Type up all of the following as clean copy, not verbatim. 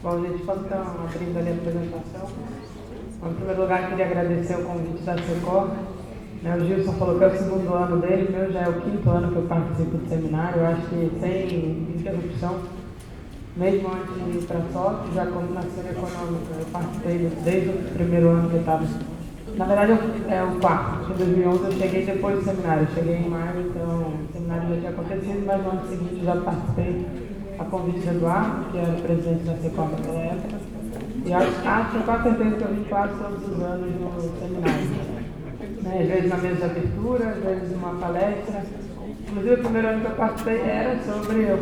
Bom, gente, vamos então abrindo ali a apresentação. Bom, em primeiro lugar, queria agradecer o convite da SECOR. O Gilson falou que é o segundo ano dele, o meu já é o quinto ano que eu participo do seminário. Eu acho que sem interrupção, mesmo antes de ir para a SOF, já como na Cena Econômica, eu participei desde o primeiro ano que eu estava. Na verdade, é o quarto. Em 2011 eu cheguei depois do seminário. Eu cheguei em maio, então o seminário já tinha acontecido, mas no ano seguinte eu já participei a convite do Eduardo, que era o presidente da SECOR naquela época. E acho com a certeza que eu vim quase todos os anos no seminário. Às vezes na mesa de abertura, às vezes numa palestra. Inclusive, o primeiro ano que eu participei era sobre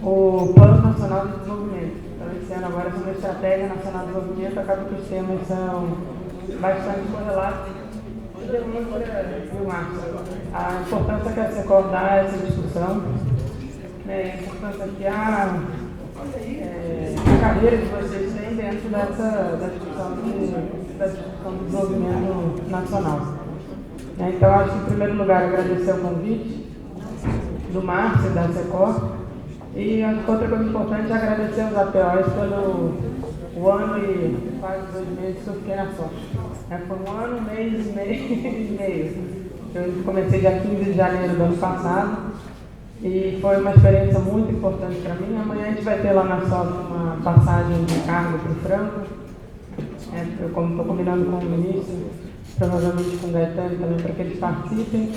o Plano Nacional de Desenvolvimento. Então, esse ano agora é sobre a Estratégia Nacional de Desenvolvimento, acaba que os temas são bastante correlatos. E demonstra, a importância que a SECOR dá a essa discussão, a importância que a carreira que vocês têm dentro da discussão do desenvolvimento nacional. Então, acho que, em primeiro lugar, agradecer o convite do Márcio e da SECOR. E outra coisa importante é agradecer aos APOs pelo ano e quase 2 meses que eu fiquei na SOF. Foi um ano, um mês e meio. Eu comecei dia 15 de janeiro do ano passado e foi uma experiência muito importante para mim. Amanhã a gente vai ter lá na SOF uma passagem de cargo para o Franco. Eu estou combinando com o ministro, provavelmente com o Gaetano também, para que eles participem,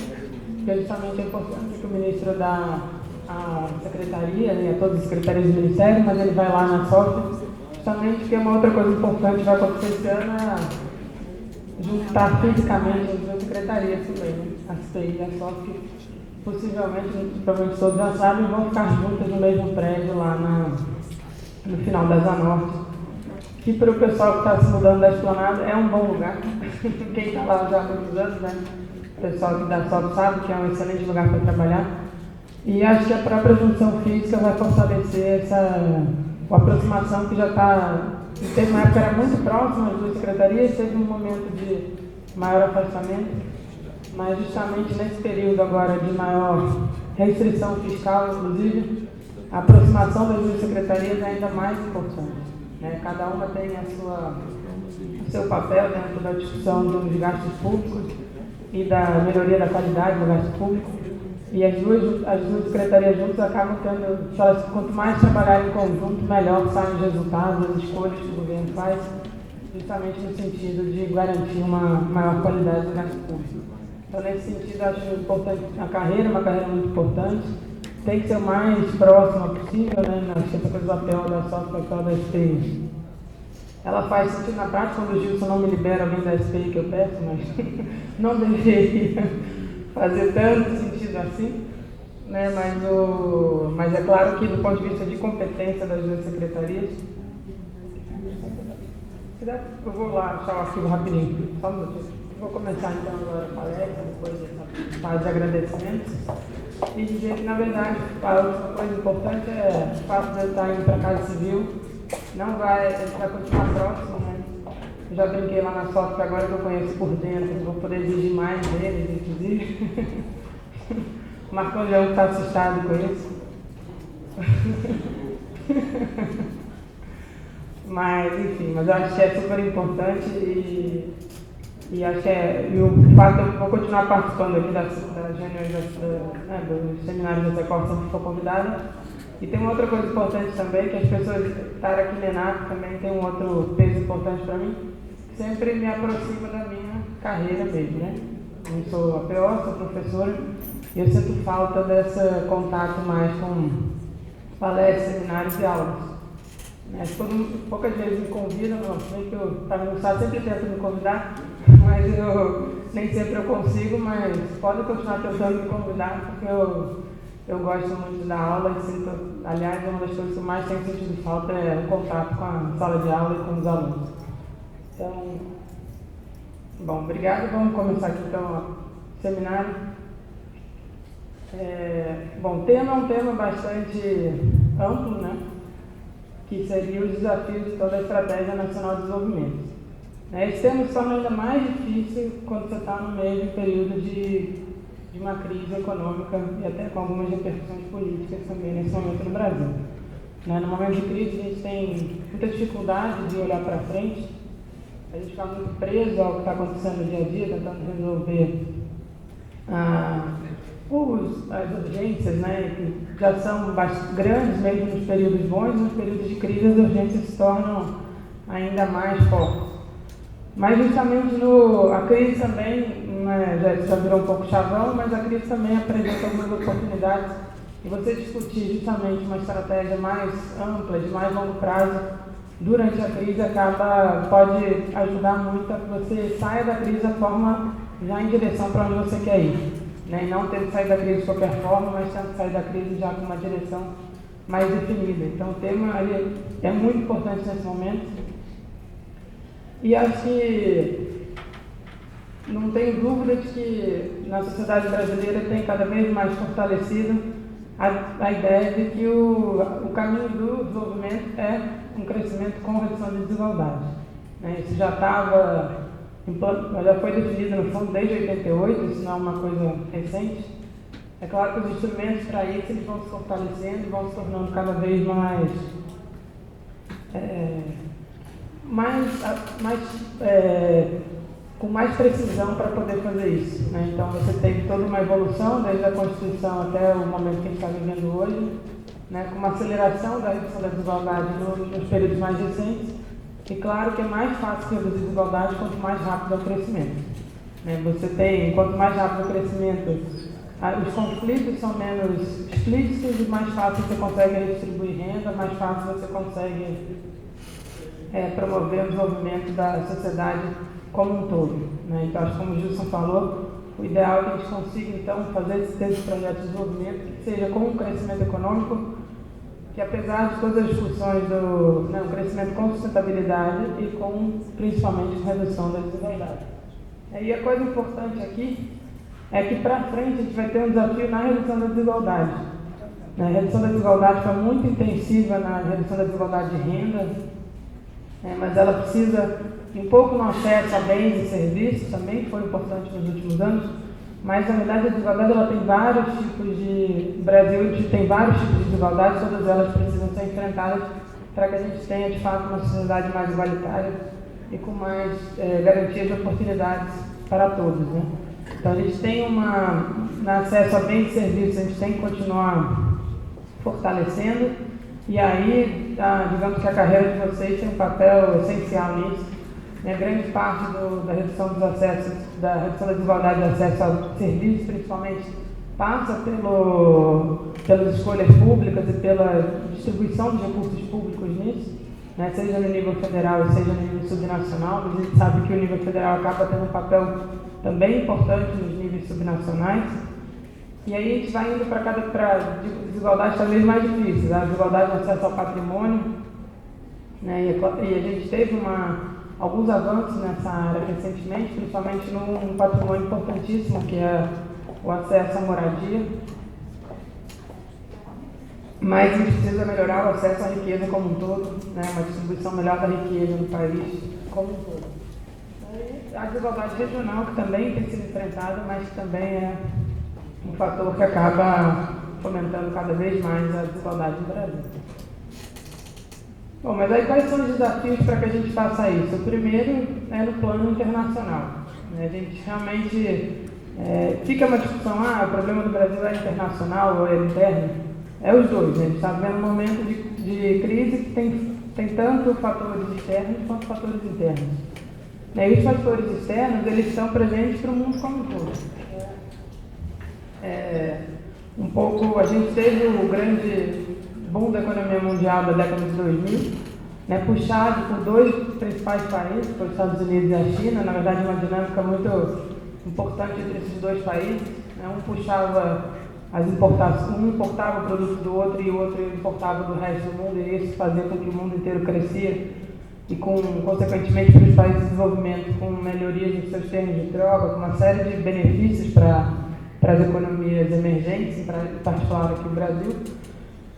porque justamente é importante que o ministro dá a secretaria, a todas as secretarias do Ministério, mas ele vai lá na SOF, justamente porque uma outra coisa importante que vai acontecer esse ano é juntar fisicamente as duas secretarias também, a CPI e a SOF, que possivelmente, provavelmente todos já sabem, vão ficar juntas no mesmo prédio lá no final da Zanorte. Que para o pessoal que está se mudando da Esplanada é um bom lugar. Quem está lá já há muitos anos, o pessoal que da SOF sabe que é um excelente lugar para trabalhar. E acho que a própria junção física vai fortalecer a aproximação que já está. Teve uma época que era muito próxima as duas secretarias, teve um momento de maior afastamento, mas justamente nesse período agora de maior restrição fiscal, inclusive, a aproximação das duas secretarias é ainda mais importante. Cada uma tem o seu papel dentro da discussão dos gastos públicos e da melhoria da qualidade do gasto público. E as duas secretarias juntas acabam tendo, quanto mais trabalharem em conjunto, melhor saem os resultados, as escolhas que o governo faz, justamente no sentido de garantir uma maior qualidade do gasto público. Então, nesse sentido, acho importante a carreira, uma carreira muito importante. Tem que ser o mais próxima possível, Essa coisa do APO da SOF, APO da SPI. Ela faz sentido na prática, quando o Gilson não me libera alguém da SPI que eu peço, mas não deveria fazer tanto sentido assim, mas é claro que do ponto de vista de competência das duas secretarias, eu vou lá achar o arquivo rapidinho, só um minuto. Vou começar então agora a palestra, depois dessa fase de agradecimentos, e dizer que, na verdade, a coisa importante é o fato de eu estar indo para a Casa Civil, ele vai continuar próximo, Eu já brinquei lá na SOF, que agora que eu conheço por dentro, vou poder exigir mais deles, inclusive. O Marcão Leão está assustado com isso. Mas, enfim, eu acho que é super importante e acho que e o fato de eu vou continuar participando aqui das reuniões dos seminários da SECOR, sempre for convidada. E tem uma outra coisa importante também, que as pessoas estarem aqui no ENAP também tem um outro peso importante para mim, sempre me aproxima da minha carreira mesmo, Eu sou APO, sou professora, e eu sinto falta desse contato mais com palestras, seminários e aulas. Poucas vezes me convidam, não sei que o Tamir sempre tenta me convidar, mas nem sempre eu consigo, mas pode continuar tentando me convidar, porque eu gosto muito da aula e sinto, aliás, uma das coisas que eu mais tenho sentido falta é o contato com a sala de aula e com os alunos. Então, bom, obrigado. Vamos começar aqui então o seminário. O tema é um tema bastante amplo, que seria os desafios de toda a Estratégia Nacional de Desenvolvimento. Esse tema se torna ainda mais difícil quando você está no meio de um período de uma crise econômica e até com algumas repercussões políticas também nesse momento no Brasil. Né? No momento de crise, a gente tem muita dificuldade de olhar para frente, a gente fica muito preso ao que está acontecendo no dia a dia, tentando resolver as urgências, né, que já são grandes mesmo nos períodos bons, nos períodos de crise as urgências se tornam ainda mais fortes. Mas justamente a crise também, né, já virou um pouco chavão, mas a crise também apresenta algumas oportunidades e você discutir justamente uma estratégia mais ampla, de mais longo prazo, durante a crise pode ajudar muito a que você saia da crise da forma já em direção para onde você quer ir. Né? E não ter que sair da crise de qualquer forma, mas ter que sair da crise já com uma direção mais definida. Então o tema é muito importante nesse momento. E acho que não tenho dúvida de que na sociedade brasileira tem cada vez mais fortalecido a ideia de que o caminho do desenvolvimento é um crescimento com redução de desigualdade. Né? Isso já foi definido no fundo desde 88, isso não é uma coisa recente. É claro que os instrumentos para isso eles vão se fortalecendo e vão se tornando cada vez com mais precisão para poder fazer isso. Né? Então você teve toda uma evolução, desde a Constituição até o momento que a gente está vivendo hoje, né? Com uma aceleração da redução da desigualdade nos períodos mais recentes. E claro que é mais fácil reduzir desigualdade quanto mais rápido é o crescimento. Né? Quanto mais rápido é o crescimento, os conflitos são menos explícitos e mais fácil você consegue redistribuir renda, mais fácil você consegue promover o desenvolvimento da sociedade como um todo. Né? Então, acho que como o Gilson falou, o ideal é que a gente consiga, então, fazer esse projeto de desenvolvimento que seja com um crescimento econômico, que apesar de todas as discussões um crescimento com sustentabilidade e principalmente com redução da desigualdade. E a coisa importante aqui é que para frente a gente vai ter um desafio na redução da desigualdade. A redução da desigualdade foi muito intensiva na redução da desigualdade de renda, mas ela precisa um pouco no acesso a bens e serviços, também foi importante nos últimos anos, mas na verdade a desigualdade ela tem vários tipos o Brasil tem vários tipos de desigualdade, todas elas precisam ser enfrentadas para que a gente tenha de fato uma sociedade mais igualitária e com mais garantias de oportunidades para todos. Né? Então a gente tem no acesso a bens e serviços, a gente tem que continuar fortalecendo, e aí digamos que a carreira de vocês tem um papel essencial nisso. Grande parte da redução dos acessos, da redução da desigualdade de acesso a serviços, principalmente, passa pelas escolhas públicas e pela distribuição de recursos públicos nisso, né, seja no nível federal e seja no nível subnacional. A gente sabe que o nível federal acaba tendo um papel também importante nos níveis subnacionais. E aí a gente vai indo para desigualdades cada vez mais difíceis, a desigualdade de acesso ao patrimônio, né, e a gente teve alguns avanços nessa área recentemente, principalmente num patrimônio importantíssimo, que é o acesso à moradia. Mas a gente precisa melhorar o acesso à riqueza como um todo, né? Uma distribuição melhor da riqueza no país como um todo. E a desigualdade regional, que também tem sido enfrentada, mas que também é um fator que acaba fomentando cada vez mais a desigualdade no Brasil. Bom, mas aí quais são os desafios para que a gente faça isso? O primeiro é no plano internacional. A gente realmente fica uma discussão, o problema do Brasil é internacional ou é interno? É os dois, né? A gente está vivendo um momento de crise que tem tanto fatores externos quanto fatores internos. E os fatores externos, eles estão presentes para o mundo como um todo. A gente teve o grande boom da economia mundial da década de 2000, puxado por dois principais países, os Estados Unidos e a China. Na verdade, uma dinâmica muito importante entre esses dois países. Um puxava um importava o produto do outro e o outro importava do resto do mundo, e isso fazia com que o mundo inteiro crescia e, consequentemente, para os países de desenvolvimento, com melhorias nos seus termos de troca, com uma série de benefícios para as economias emergentes, em particular aqui no Brasil.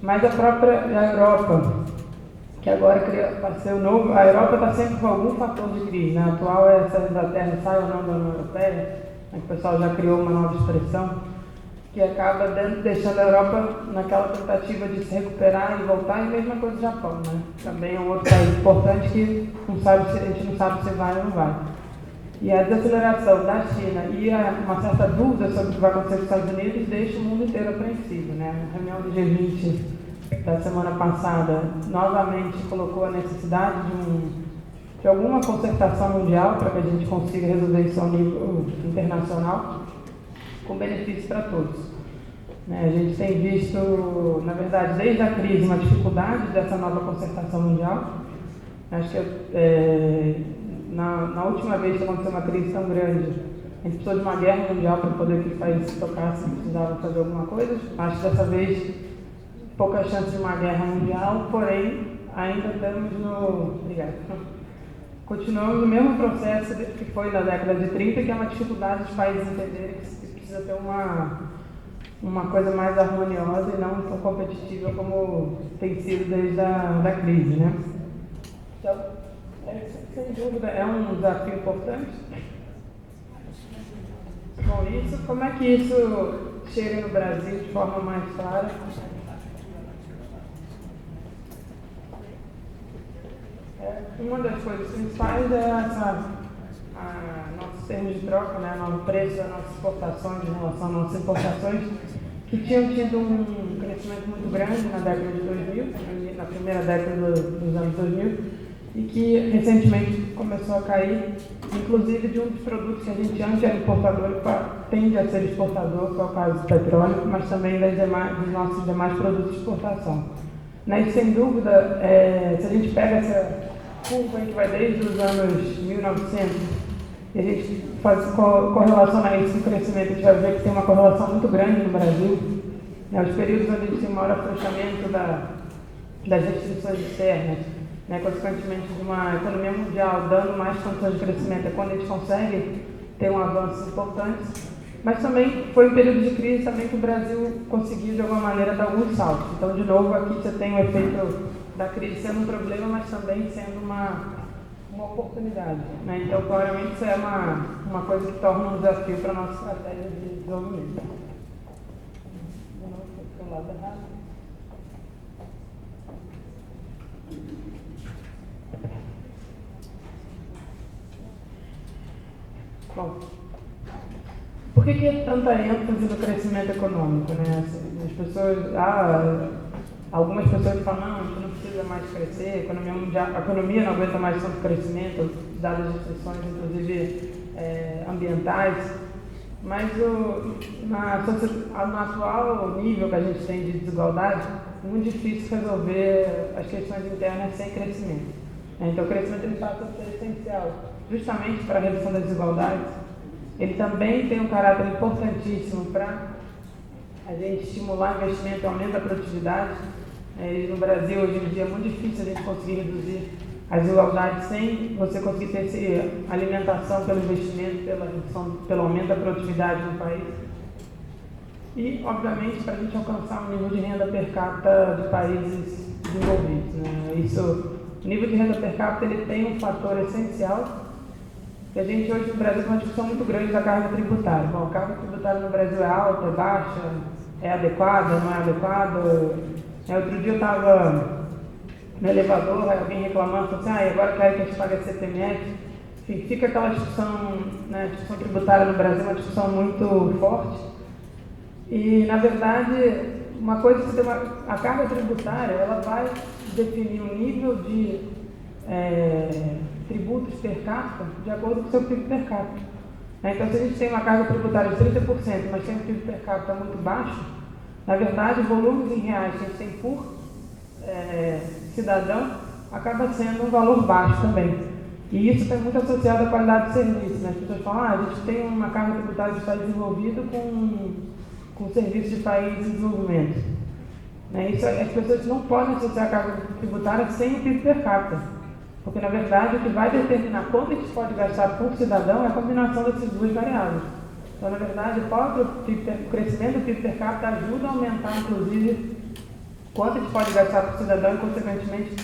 Mas a Europa, que agora passeio novo, a Europa está sempre com algum fator de crise. Né? A atual é se a Inglaterra sai ou não da União Europeia, que o pessoal já criou uma nova expressão. que acaba deixando a Europa naquela tentativa de se recuperar e voltar, e mesma coisa do Japão, né? Também é um outro país importante que a gente não sabe se vai ou não vai. E a desaceleração da China e uma certa dúvida sobre o que vai acontecer com os Estados Unidos deixa o mundo inteiro apreensivo, né? A reunião do G20 da semana passada novamente colocou a necessidade de alguma concertação mundial para que a gente consiga resolver isso ao nível internacional, com benefício para todos. A gente tem visto, na verdade, desde a crise, uma dificuldade dessa nova concertação mundial. Acho que na última vez que aconteceu uma crise tão grande, a gente precisou de uma guerra mundial para poder que os países se tocassem e precisavam fazer alguma coisa. Acho que dessa vez, pouca chance de uma guerra mundial, porém, ainda estamos continuamos no mesmo processo que foi na década de 30, que é uma dificuldade dos países entenderem que precisa ter uma coisa mais harmoniosa e não tão competitiva como tem sido desde a crise, né? Então, sem dúvida, é um desafio importante. Com isso, como é que isso chega no Brasil de forma mais clara? Uma das coisas principais é nossos termos de troca, né, o preço das nossas exportações em relação às nossas importações, que tinham tido um crescimento muito grande na década de 2000, na primeira década dos anos 2000, e que recentemente começou a cair, inclusive de um dos produtos que a gente antes era importador e tende a ser exportador, que é o caso do petróleo, mas também dos nossos demais produtos de exportação. E sem dúvida, se a gente pega essa curva que vai desde os anos 1900 e a gente correlaciona isso com o crescimento, a gente vai ver que tem uma correlação muito grande no Brasil. Os períodos onde a gente tem maior afrouxamento das restrições externas, consequentemente de uma economia mundial dando mais condições de crescimento, é quando a gente consegue ter um avanço importante. Mas também foi um período de crise também que o Brasil conseguiu de alguma maneira dar alguns saltos. Então, de novo, aqui você tem o efeito da crise sendo um problema, mas também sendo uma oportunidade. Então, claramente, isso é uma coisa que torna um desafio para a nossa estratégia de desenvolvimento. De novo, foi para o lado errado. Bom, por que é tanta ênfase no crescimento econômico? As pessoas, algumas pessoas falam, não, a gente não precisa mais crescer, a economia não aguenta mais tanto crescimento, dadas as restrições, inclusive ambientais, mas no atual nível que a gente tem de desigualdade, é muito difícil resolver as questões internas sem crescimento. Então, o crescimento ele passa a ser essencial, justamente para a redução das desigualdades. Ele também tem um caráter importantíssimo para a gente estimular investimento e aumento da produtividade. No Brasil, hoje em dia, é muito difícil a gente conseguir reduzir as desigualdades sem você conseguir ter alimentação pelo investimento, pelo aumento da produtividade no país. E, obviamente, para a gente alcançar um nível de renda per capita de países desenvolvidos. O nível de renda per capita ele tem um fator essencial. A gente hoje no Brasil tem uma discussão muito grande da carga tributária. Bom, a carga tributária no Brasil é alta, é baixa, é adequada, não é adequada. Outro dia eu estava no elevador, alguém reclamando, falou assim, agora quero que a gente pague CPMF. Enfim, fica aquela discussão, discussão tributária no Brasil, uma discussão muito forte. E, na verdade, uma coisa que a carga tributária, ela vai definir um nível de tributos per capita de acordo com o seu PIB per capita. Então, se a gente tem uma carga tributária de 30%, mas tem um PIB per capita muito baixo, na verdade, volumes em reais que a gente tem por cidadão acaba sendo um valor baixo também. E isso está muito associado à qualidade do serviço. As pessoas falam, a gente tem uma carga tributária de país desenvolvido com serviços de país em desenvolvimento. Isso, as pessoas não podem associar a carga tributária sem o PIB per capita. Porque, na verdade, o que vai determinar quanto a gente pode gastar por cidadão é a combinação dessas duas variáveis. Então, na verdade, o crescimento do PIB per capita ajuda a aumentar, inclusive, quanto a gente pode gastar por cidadão e, consequentemente,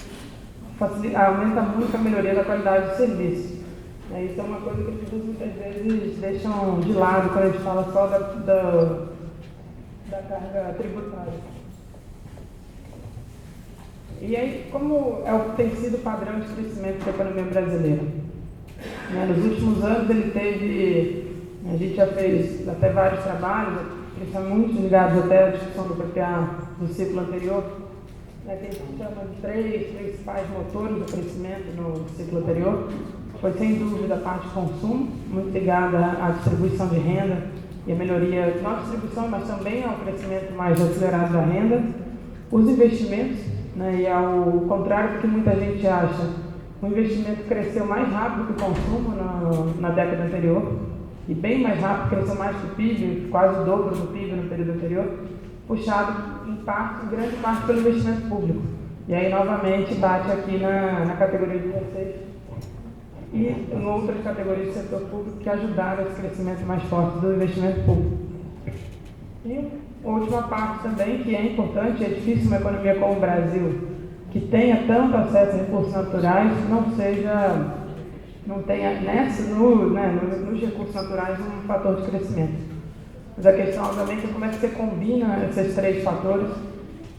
aumenta muito a melhoria da qualidade do serviço. Isso é uma coisa que as pessoas muitas vezes deixam de lado quando a gente fala só da carga tributária. E aí, como tem sido o padrão de crescimento da economia brasileira? Nos últimos anos a gente já fez até vários trabalhos, principalmente ligados até à discussão do PPA do ciclo anterior, que a gente chama de três principais motores do crescimento no ciclo anterior. Foi sem dúvida a parte de consumo, muito ligada à distribuição de renda e a melhoria não à distribuição, mas também ao crescimento mais acelerado da renda. Os investimentos, e ao contrário do que muita gente acha, o investimento cresceu mais rápido que o consumo na década anterior, e bem mais rápido, cresceu mais que o PIB, quase o dobro do PIB no período anterior, puxado em grande parte pelo investimento público. E aí novamente bate aqui na categoria de vocês e em outras categorias do setor público que ajudaram esse crescimento mais forte do investimento público. E a última parte também, que é importante, é difícil uma economia como o Brasil, que tenha tanto acesso a recursos naturais, não tenha nos recursos naturais um fator de crescimento. Mas a questão, obviamente, é como é que você combina esses três fatores.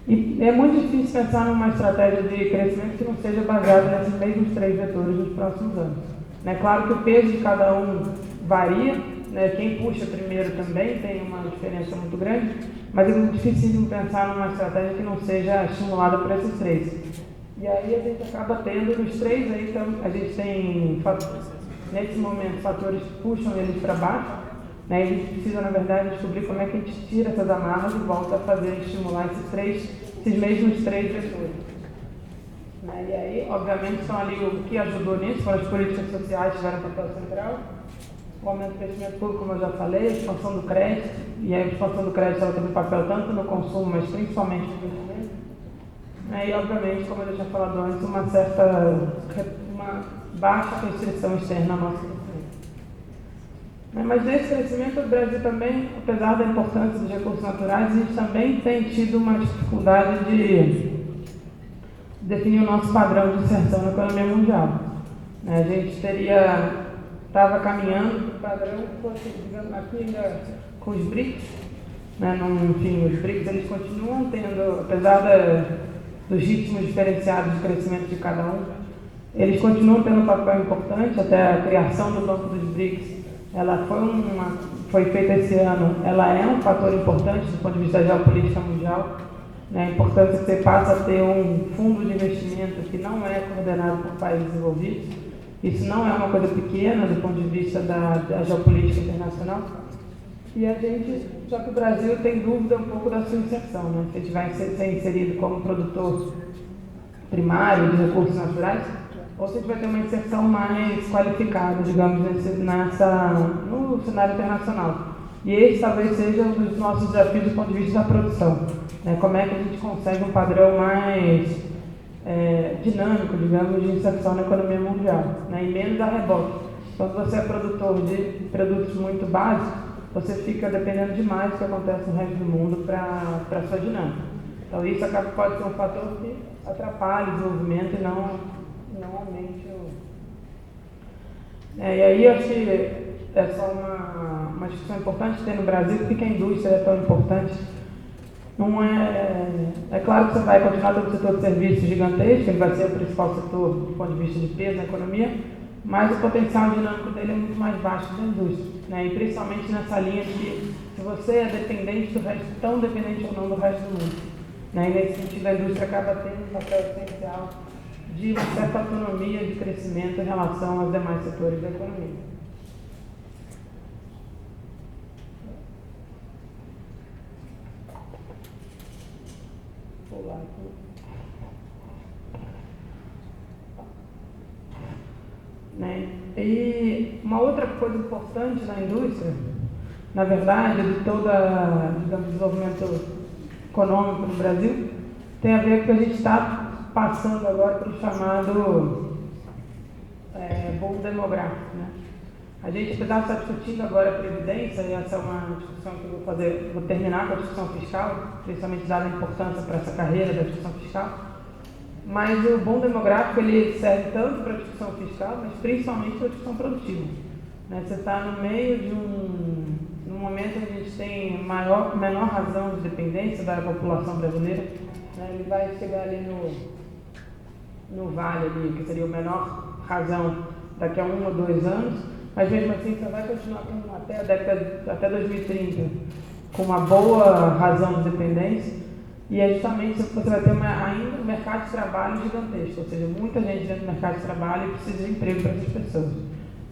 E é muito difícil pensar numa estratégia de crescimento que não seja baseada nesses mesmos três vetores nos próximos anos. Claro que o peso de cada um varia, quem puxa primeiro também tem uma diferença muito grande, mas é muito difícil pensar numa estratégia que não seja estimulada por esses três. E aí a gente acaba tendo nos três, aí, então, a gente tem, nesse momento, fatores que puxam eles para baixo, e a gente precisa, na verdade, descobrir como é que a gente tira essas amarras e volta a estimular esses mesmos três vetores. E aí, obviamente, são ali o que ajudou nisso, foram as políticas sociais que tiveram papel central, o aumento do crescimento público, como eu já falei, a expansão do crédito, e aí a expansão do crédito ela teve um papel tanto no consumo, mas principalmente no investimento. E, obviamente, como eu já tinha falado antes, uma baixa restrição externa ao nosso crescimento. Mas nesse crescimento, o Brasil também, apesar da importância dos recursos naturais, a gente também tem tido uma dificuldade de definir o nosso padrão de inserção na economia mundial. A gente estava caminhando para o padrão que fosse, digamos, aqui ainda com os BRICS, enfim, os BRICS eles continuam tendo, apesar dos ritmos diferenciados de crescimento de cada um, eles continuam tendo um papel importante. Até a criação do Banco dos BRICS, ela foi feita esse ano, ela é um fator importante do ponto de vista da geopolítica mundial. A importância que você passa a ter um fundo de investimento que não é coordenado por países desenvolvidos. Isso não é uma coisa pequena do ponto de vista da geopolítica internacional. E só que o Brasil tem dúvida um pouco da sua inserção, se a gente vai ser inserido como produtor primário de recursos naturais, ou se a gente vai ter uma inserção mais qualificada, digamos, no cenário internacional. E esse talvez seja um dos nossos desafios do ponto de vista da produção. Como é que a gente consegue um padrão mais dinâmico, digamos, de inserção na economia mundial, e menos a rebote. Quando você é produtor de produtos muito básicos, você fica dependendo demais do que acontece no resto do mundo para a sua dinâmica. Então isso pode ser um fator que atrapalha o desenvolvimento e não aumente o... E aí eu acho que é só uma discussão importante ter no Brasil, por que a indústria é tão importante. Não é claro que você vai continuar tendo um setor de serviços gigantesco, ele vai ser o principal setor do ponto de vista de peso na economia, mas o potencial dinâmico dele é muito mais baixo que a indústria. E principalmente nessa linha de que se você é dependente do resto, tão dependente ou não do resto do mundo. E nesse sentido a indústria acaba tendo um papel essencial de uma certa autonomia de crescimento em relação aos demais setores da economia. Vou lá aqui. E uma outra coisa importante na indústria, na verdade, de todo o desenvolvimento econômico no Brasil, tem a ver com o que a gente está passando agora para o chamado boom demográfico. A gente, apesar de estar discutindo agora a Previdência, e essa é uma discussão que eu vou terminar com a discussão fiscal, principalmente dada a importância para essa carreira da discussão fiscal, mas o boom demográfico ele serve tanto para a discussão fiscal, mas principalmente para a discussão produtiva. Você está no meio de no momento em que a gente tem menor razão de dependência da população brasileira, né, ele vai chegar ali no vale, ali, que seria a menor razão daqui a 1 ou 2 anos, mas mesmo assim você vai continuar até 2030 com uma boa razão de dependência, e é justamente você vai ter ainda um mercado de trabalho gigantesco, ou seja, muita gente dentro do mercado de trabalho e precisa de emprego para essas pessoas.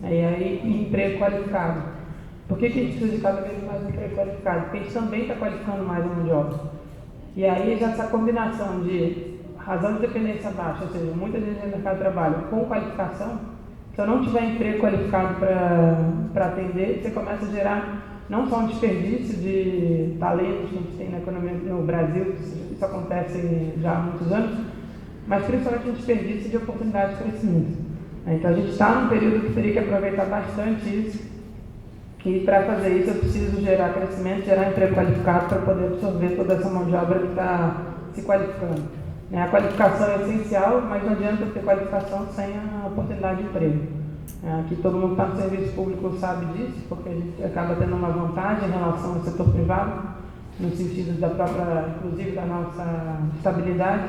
E aí, emprego qualificado. Por que a gente precisa de cada vez mais emprego qualificado? Porque a gente também está qualificando mais a mão de obra. E aí, já essa combinação de razão de dependência baixa, ou seja, muita gente no mercado de trabalho com qualificação, se eu não tiver emprego qualificado para atender, você começa a gerar não só um desperdício de talentos que a gente tem na economia no Brasil, isso acontece já há muitos anos, mas principalmente um desperdício de oportunidade de crescimento. Então a gente está num período que teria que aproveitar bastante isso, e para fazer isso eu preciso gerar crescimento, gerar emprego qualificado para poder absorver toda essa mão de obra que está se qualificando. A qualificação é essencial, mas não adianta ter qualificação sem a oportunidade de emprego. Aqui todo mundo que está no serviço público sabe disso, porque a gente acaba tendo uma vantagem em relação ao setor privado, no sentido da própria, inclusive da nossa estabilidade,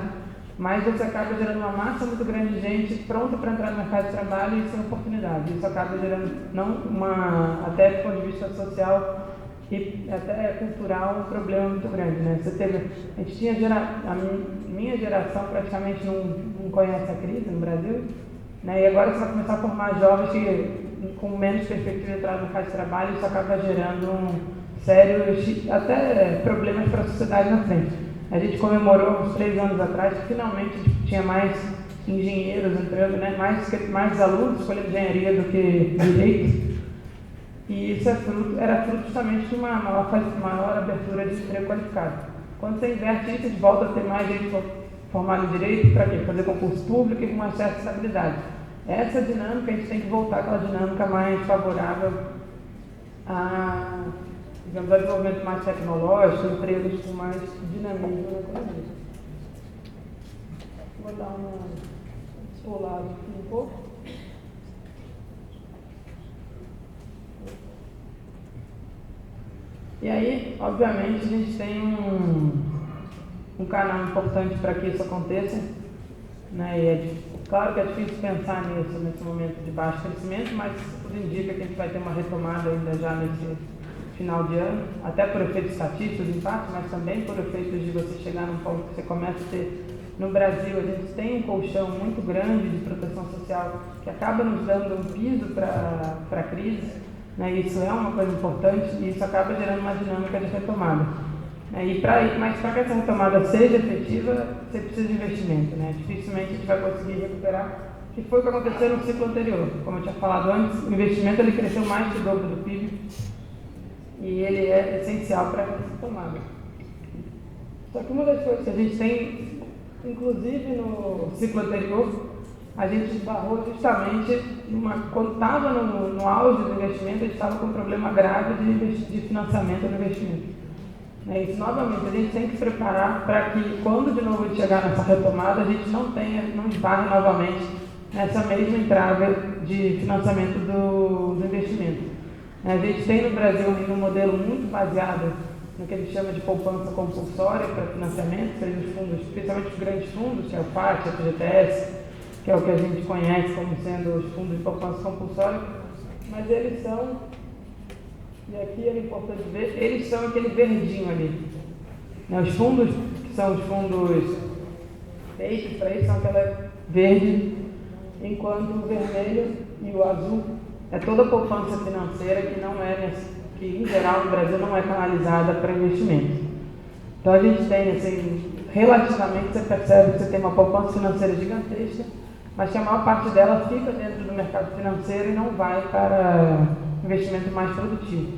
mas você acaba gerando uma massa muito grande de gente pronta para entrar no mercado de trabalho e sem oportunidade. Isso acaba gerando, até do ponto de vista social e até cultural, um problema muito grande. Né? A gente tinha a minha geração praticamente não conhece a crise no Brasil, né? E agora você vai começar a formar jovens que, com menos perspectiva de entrar no mercado de trabalho, isso acaba gerando sérios até problemas para a sociedade na frente. A gente comemorou uns 3 anos atrás que finalmente tinha mais engenheiros entrando, né? mais alunos escolhendo engenharia do que direito. E isso era fruto justamente de uma maior abertura de emprego qualificado. Quando você inverte isso, a gente volta a ter mais gente formada em direito, para quê? Fazer concurso público e com uma certa estabilidade. Essa dinâmica, a gente tem que voltar àquela dinâmica mais favorável ao desenvolvimento mais tecnológico, empregos com mais dinamismo na economia. Vou dar uma pulada aqui um pouco. E aí, obviamente, a gente tem um canal importante para que isso aconteça, né? E claro que é difícil pensar nisso nesse momento de baixo crescimento, mas tudo indica que a gente vai ter uma retomada ainda já nesse final de ano, até por efeitos estatísticos, em parte, mas também por efeitos de você chegar num ponto que você começa a ter. No Brasil, a gente tem um colchão muito grande de proteção social que acaba nos dando um piso para a crise, né? Isso é uma coisa importante e isso acaba gerando uma dinâmica de retomada. Mas para que essa retomada seja efetiva, você precisa de investimento. Né? Dificilmente a gente vai conseguir recuperar, que foi o que aconteceu no ciclo anterior. Como eu tinha falado antes, o investimento ele cresceu mais que o dobro do PIB e ele é essencial para essa retomada. Só que uma das coisas que a gente tem, inclusive no ciclo anterior, a gente esbarrou justamente quando estava no auge do investimento, a gente estava com um problema grave de financiamento do investimento. Isso, novamente, a gente tem que se preparar para que, quando de novo a gente chegar nessa retomada, a gente não esbarre novamente nessa mesma entrada de financiamento do investimento. A gente tem no Brasil um modelo muito baseado no que ele chama de poupança compulsória para financiamento, que os fundos, especialmente os grandes fundos, que é o FAT, a FGTS, que é o que a gente conhece como sendo os fundos de poupança compulsória, mas eles são, e aqui é importante ver, eles são aquele verdinho ali. Os fundos, que são os fundos feitos para isso, são aquela verde, enquanto o vermelho e o azul é toda a poupança financeira que em geral no Brasil não é canalizada para investimento. Então a gente tem, assim, relativamente, você percebe que você tem uma poupança financeira gigantesca, mas que a maior parte dela fica dentro do mercado financeiro e não vai para investimento mais produtivo.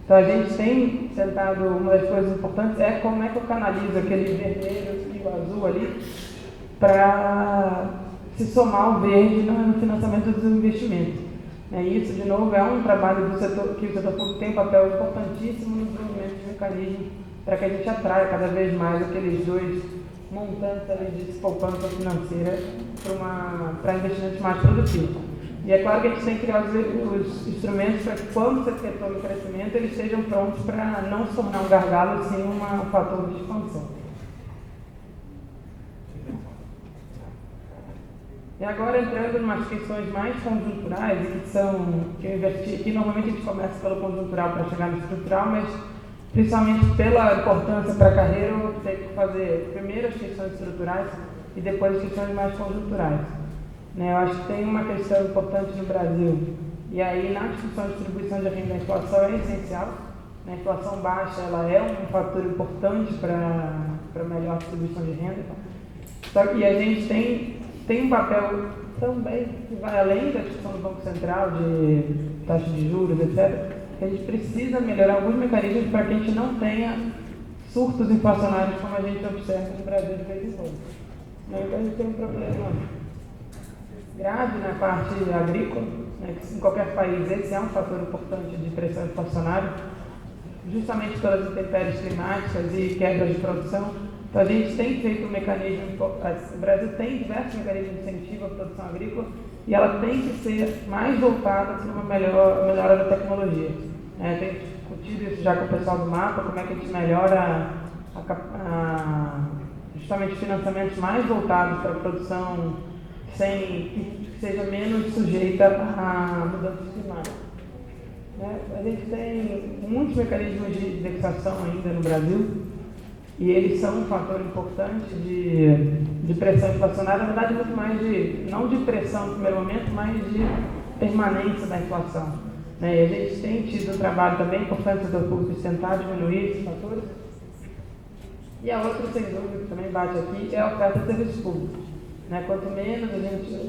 Então a gente tem tentado, uma das coisas importantes é como é que eu canalizo aquele vermelho e o azul ali para se somar ao verde no financiamento dos investimentos. Isso, de novo, é um trabalho do setor, que o setor público tem um papel importantíssimo no desenvolvimento de mecanismos para que a gente atraia cada vez mais aqueles dois montantes ali de poupança financeira para investimentos mais produtivos. E é claro que a gente tem que criar os instrumentos para que, quando você retome o crescimento, eles estejam prontos para não se tornar um gargalo, sim um fator de expansão. E agora, entrando em umas questões mais conjunturais, que eu investi aqui, normalmente a gente começa pelo conjuntural para chegar no estrutural, mas principalmente pela importância para a carreira, eu vou ter que fazer primeiro as questões estruturais e depois as questões mais conjunturais. Eu acho que tem uma questão importante no Brasil, e aí na discussão de distribuição de renda, a inflação é essencial. A inflação baixa ela é um fator importante para melhor distribuição de renda. Só que a gente tem um papel também que vai além da discussão do Banco Central, de taxa de juros, etc., que a gente precisa melhorar alguns mecanismos para que a gente não tenha surtos inflacionários como a gente observa no Brasil de vez em quando. Então a gente tem um problema grave na parte agrícola, que em qualquer país esse é um fator importante de pressão inflacionária, justamente pelas intempéries climáticas e quebras de produção. Então a gente tem feito um mecanismo, o Brasil tem diversos mecanismos de incentivo à produção agrícola e ela tem que ser mais voltada para uma melhora da tecnologia. Tem discutido isso já com o pessoal do MAPA, como é que a gente melhora justamente financiamentos mais voltados para a produção que seja menos sujeita a mudanças climáticas. A gente tem muitos mecanismos de indexação ainda no Brasil e eles são um fator importante de pressão inflacionária, na verdade muito mais não de pressão no primeiro momento, mas de permanência da inflação. E a gente tem tido um trabalho também importante do setor público de tentar diminuir esses fatores. E a outra, sem dúvida, que também bate aqui, é a oferta de serviços públicos.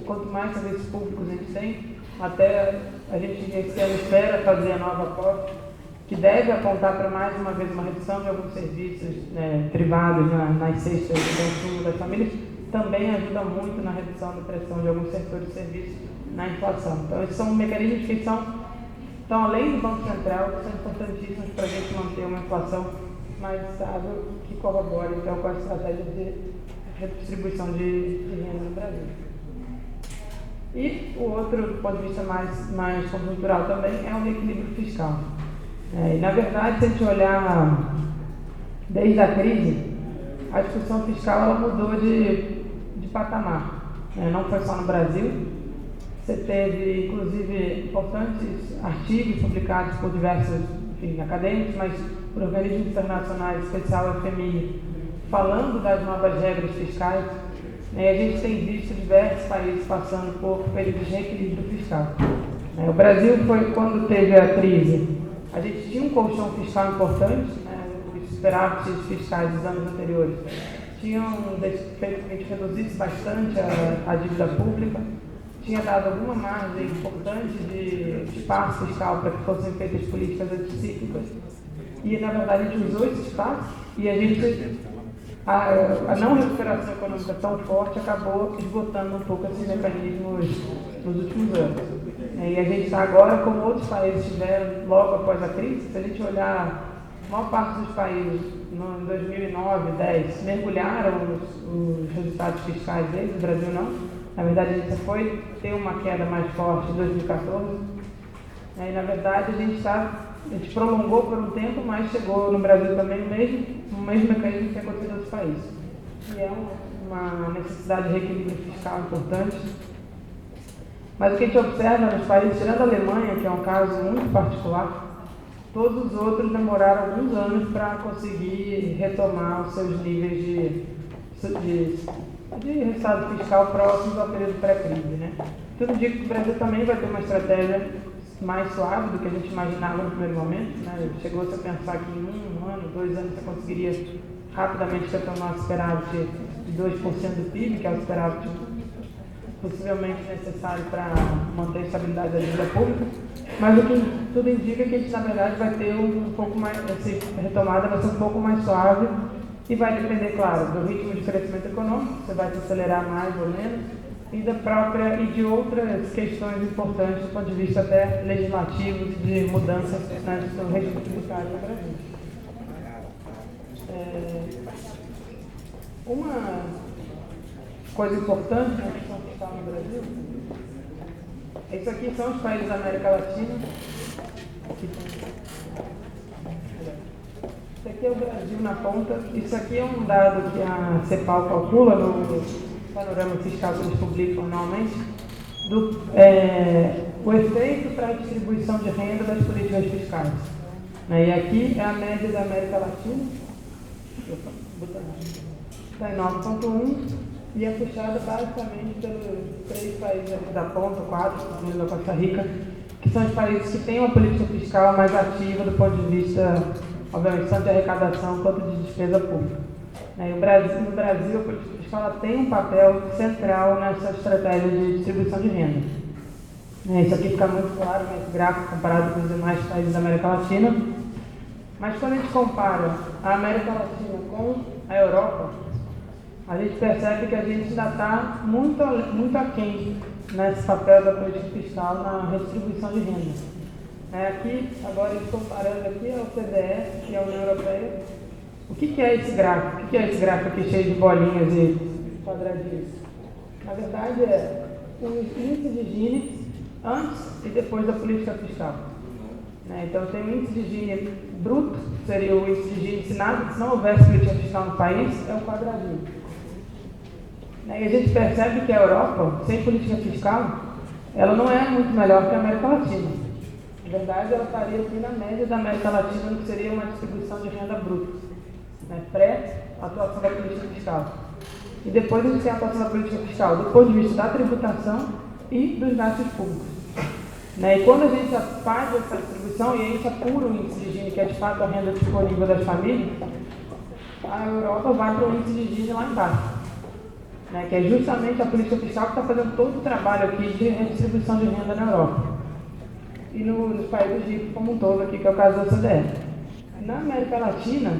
Quanto mais serviços públicos a gente tem, até a gente esse ano espera fazer a nova POF, que deve apontar para mais uma vez uma redução de alguns serviços privados nas cestas de consumo das famílias, também ajuda muito na redução da pressão de alguns setores de serviços na inflação. Então, esses são mecanismos que estão além do Banco Central, que são importantíssimos para a gente manter uma inflação mais estável, que corrobore então com a estratégia de redistribuição de renda no Brasil. E o outro, do ponto de vista mais conjuntural também, é o reequilíbrio fiscal. E, na verdade, se a gente olhar desde a crise, a discussão fiscal ela mudou de patamar. Não foi só no Brasil. Você teve, inclusive, importantes artigos publicados por diversos acadêmicos, mas por organismos internacionais, em especial o FMI, falando das novas regras fiscais. A gente tem visto diversos países passando por períodos de reequilíbrio fiscal. O Brasil foi quando teve a crise. A gente tinha um colchão fiscal importante, os superávites fiscais dos anos anteriores tinham feito que a gente reduzisse bastante a dívida pública, tinha dado alguma margem importante de espaço fiscal para que fossem feitas políticas anticíclicas. E, na verdade, a gente usou esse espaço e a não recuperação econômica tão forte acabou esgotando um pouco esses mecanismos nos últimos anos. E a gente está agora, como outros países tiveram logo após a crise, se a gente olhar, a maior parte dos países, em 2009, 2010, mergulharam os resultados fiscais deles, o Brasil não. Na verdade, a gente só foi ter uma queda mais forte em 2014. E, na verdade, a gente prolongou por um tempo, mas chegou no Brasil também o mesmo mecanismo que aconteceu em outros países. E é uma necessidade de reequilíbrio fiscal importante. Mas o que a gente observa nos países, tirando a Alemanha, que é um caso muito particular, todos os outros demoraram alguns anos para conseguir retomar os seus níveis de resultado fiscal próximos ao período pré-crise. Tudo indica que o Brasil também vai ter uma estratégia mais suave do que a gente imaginava no primeiro momento. Chegou-se a pensar que em 1 ano, 2 anos, você conseguiria rapidamente retomar o superávit de 2% do PIB, que é o superávit possivelmente necessário para manter a estabilidade da dívida pública. Mas o que tudo indica é que a gente, na verdade, vai ter um pouco mais, essa retomada vai ser um pouco mais suave e vai depender, claro, do ritmo de crescimento econômico, você vai acelerar mais ou menos, e de outras questões importantes do ponto de vista até legislativo, de mudanças no regime tributário no Brasil. Uma coisa importante na questão fiscal no Brasil Isso aqui são os países da América Latina. Isso aqui é o Brasil na ponta. Isso aqui é um dado que a CEPAL calcula no panorama fiscal que eles publicam anualmente, o efeito para a distribuição de renda das políticas fiscais. E aqui é a média da América Latina. Está em 9,1 e é puxada basicamente pelos 3 países aqui da ponta, 4, incluindo a Costa Rica, que são os países que têm uma política fiscal mais ativa do ponto de vista, obviamente, tanto de arrecadação quanto de despesa pública. No Brasil, a política fiscal ela tem um papel central nessa estratégia de distribuição de renda. Isso aqui fica muito claro nesse gráfico comparado com os demais países da América Latina. Mas quando a gente compara a América Latina com a Europa, a gente percebe que a gente ainda está muito aquém nesse papel da política fiscal na redistribuição de renda. Aqui, agora eles comparando aqui a OCDE e a União Europeia. O que é esse gráfico? O que é esse gráfico aqui cheio de bolinhas e quadradinhos? Na verdade é o índice de Gini antes e depois da política fiscal. Então tem o índice de Gini bruto, seria o índice de Gini se não houvesse política fiscal no país, é um quadradinho. E a gente percebe que a Europa, sem política fiscal, ela não é muito melhor que a América Latina. Na verdade, ela estaria aqui na média da América Latina, que seria uma distribuição de renda bruta, pré-atuação da política fiscal. E depois a gente tem a atuação da política fiscal do ponto de vista da tributação e dos gastos públicos. E quando a gente faz essa distribuição e a gente apura o índice de Gini, que é de fato a renda disponível das famílias, a Europa vai para o índice de Gini lá embaixo. Que é justamente a política fiscal que está fazendo todo o trabalho aqui de redistribuição de renda na Europa. E nos países ricos como um todo, aqui, que é o caso da OCDE. Na América Latina,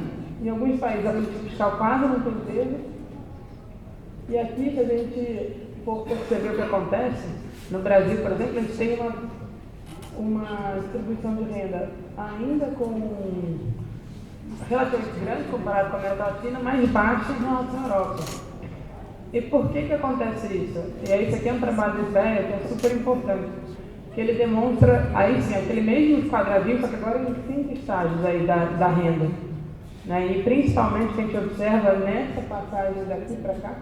em alguns países a política fiscal quase não tem peso. E aqui, se a gente for perceber o que acontece, no Brasil, por exemplo, a gente tem uma distribuição de renda ainda relativamente grande comparado com a América Latina, mais baixa em relação à Europa. E por que acontece isso? E aí, isso aqui é um trabalho do SBE que é super importante, que ele demonstra, aí sim, aquele mesmo quadradinho, só que agora em 5 estágios aí da renda. E principalmente que a gente observa nessa passagem daqui para cá,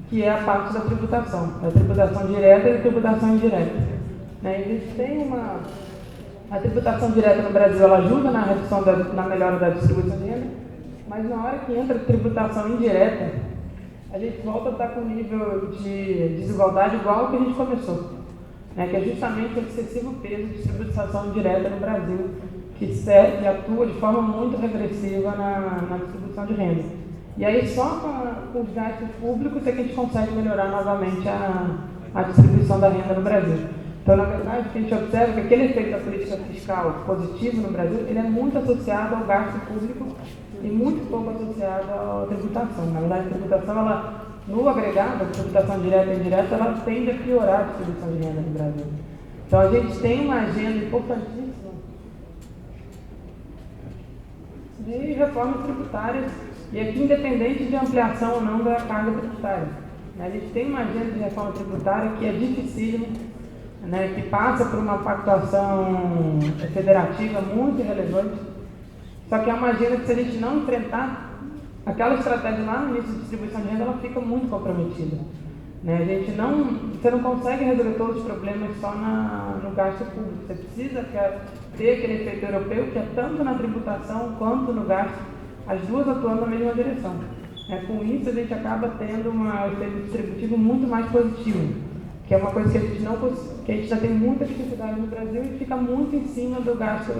que é a parte da tributação direta e a tributação indireta. A gente tem a tributação direta no Brasil, ela ajuda na redução, na melhora da distribuição de renda, mas na hora que entra a tributação indireta, a gente volta a estar com um nível de desigualdade igual ao que a gente começou, que é justamente o excessivo peso de tributação indireta no Brasil, que atua de forma muito regressiva na distribuição de renda. E aí só com os gastos públicos é que a gente consegue melhorar novamente a distribuição da renda no Brasil. Então, na verdade, o que a gente observa é que aquele efeito da política fiscal positivo no Brasil, ele é muito associado ao gasto público e muito pouco associado à tributação. Na verdade, a tributação, ela, no agregado, a tributação direta e indireta, ela tende a piorar a distribuição de renda no Brasil. Então, a gente tem uma agenda importantíssima de reformas tributárias, e aqui independente de ampliação ou não da carga tributária. A gente tem uma agenda de reforma tributária que é dificílima, que passa por uma pactuação federativa muito relevante, só que é uma agenda que, se a gente não enfrentar, aquela estratégia lá no início de distribuição de renda, ela fica muito comprometida. Você não consegue resolver todos os problemas só no gasto público. Você precisa ter aquele efeito europeu que é tanto na tributação quanto no gasto, as duas atuando na mesma direção. Com isso, a gente acaba tendo um efeito distributivo muito mais positivo, que é uma coisa que a gente já tem muita dificuldade no Brasil e fica muito em cima do gasto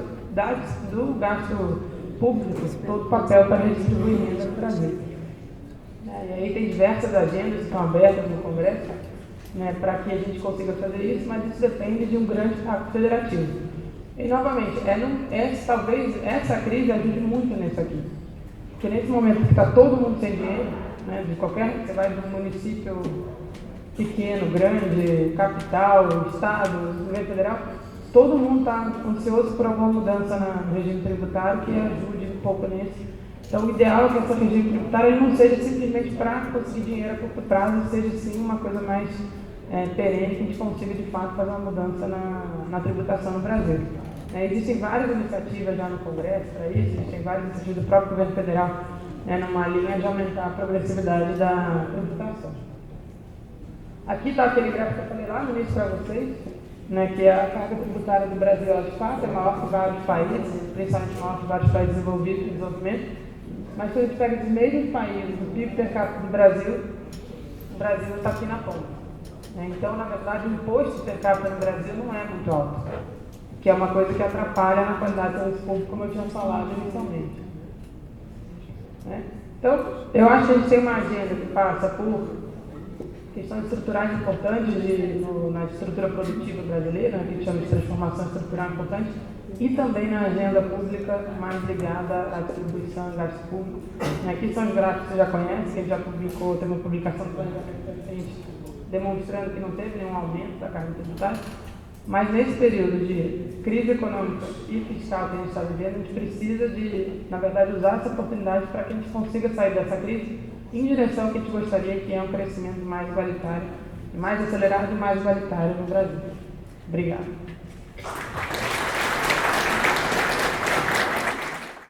público, todo o papel para redistribuir renda no Brasil. E aí tem diversas agendas que estão abertas no Congresso, para que a gente consiga fazer isso, mas isso depende de um grande pacto federativo. E, novamente, talvez essa crise ajude muito nisso aqui. Porque nesse momento que está todo mundo sem dinheiro, você vai de um município pequeno, grande, capital, estado, governo federal, todo mundo está ansioso por alguma mudança no regime tributário que ajude um pouco nisso. Então, o ideal é que essa regime tributária não seja simplesmente para conseguir dinheiro a curto prazo, seja sim uma coisa mais perene que a gente consiga, de fato, fazer uma mudança na tributação no Brasil. Existem várias iniciativas já no Congresso para isso, existem várias iniciativas do próprio governo federal, numa linha de aumentar a progressividade da tributação. Aqui está aquele gráfico que eu falei lá no início para vocês, que a carga tributária do Brasil, ela, de fato, é maior que vários países, principalmente maior que vários países desenvolvidos em desenvolvimento, mas se a gente pega os mesmos países, o PIB per capita do Brasil, o Brasil está aqui na ponta. Então, na verdade, o imposto per capita no Brasil não é muito alto, que é uma coisa que atrapalha na qualidade do serviço público, como eu tinha falado inicialmente. Então, eu acho que a gente tem uma agenda que passa por questões estruturais importantes na estrutura produtiva brasileira, que a gente chama de transformação estrutural importante, e também na agenda pública mais ligada à distribuição e gasto público. Aqui são os gráficos que você já conhece, que a gente já publicou, tem uma publicação do planejamento recente demonstrando que não teve nenhum aumento da carga tributária, mas nesse período de crise econômica e fiscal que a gente está vivendo, a gente precisa de, na verdade, usar essa oportunidade para que a gente consiga sair dessa crise em direção ao que a gente gostaria, que é um crescimento mais igualitário, mais acelerado e mais igualitário no Brasil. Obrigado.